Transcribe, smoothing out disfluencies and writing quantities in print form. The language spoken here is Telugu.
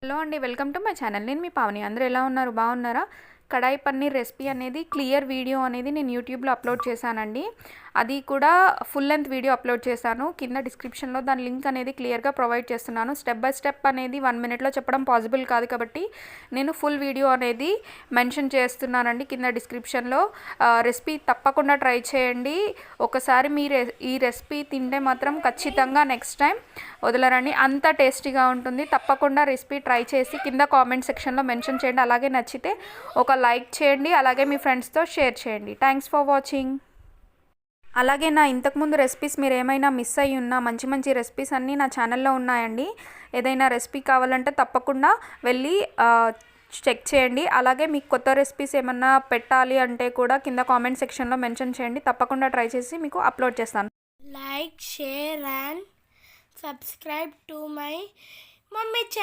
హలో అండి, వెల్కమ్ టు మై ఛానల్. నేను మీ పావని. అందరూ ఎలా ఉన్నారు? బాగున్నారా? కడాయి పన్నీర్ రెసిపీ అనేది క్లియర్ వీడియో అనేది నేను యూట్యూబ్లో అప్లోడ్ చేశానండి. అది కూడా ఫుల్ లెంత్ వీడియో అప్లోడ్ చేశాను. కింద డిస్క్రిప్షన్లో దాని లింక్ అనేది క్లియర్గా ప్రొవైడ్ చేస్తున్నాను. స్టెప్ బై స్టెప్ అనేది 1 మినిట్లో చెప్పడం పాసిబుల్ కాదు కాబట్టి నేను ఫుల్ వీడియో అనేది మెన్షన్ చేస్తున్నానండి కింద డిస్క్రిప్షన్లో. రెసిపీ తప్పకుండా ట్రై చేయండి. ఒకసారి మీరు ఈ రెసిపీ తింటే మాత్రం ఖచ్చితంగా నెక్స్ట్ టైం వదలరండి, అంత టేస్టీగా ఉంటుంది. తప్పకుండా రెసిపీ ట్రై చేసి కింద కామెంట్ సెక్షన్లో మెన్షన్ చేయండి. అలాగే నచ్చితే ఒక లైక్ చేయండి, అలాగే మీ ఫ్రెండ్స్తో షేర్ చేయండి. Thanks for watching. అలాగే నా ఇంతకుముందు రెసిపీస్ మీరు ఏమైనా మిస్ అయ్యి ఉన్నా, మంచి మంచి రెసిపీస్ అన్నీ నా ఛానల్లో ఉన్నాయండి. ఏదైనా రెసిపీ కావాలంటే తప్పకుండా వెళ్ళి చెక్ చేయండి. అలాగే మీకు కొత్త రెసిపీస్ ఏమన్నా పెట్టాలి అంటే కూడా కింద కామెంట్ సెక్షన్లో మెన్షన్ చేయండి. తప్పకుండా ట్రై చేసి మీకు అప్లోడ్ చేస్తాను. Like, share and subscribe to my mummy channel.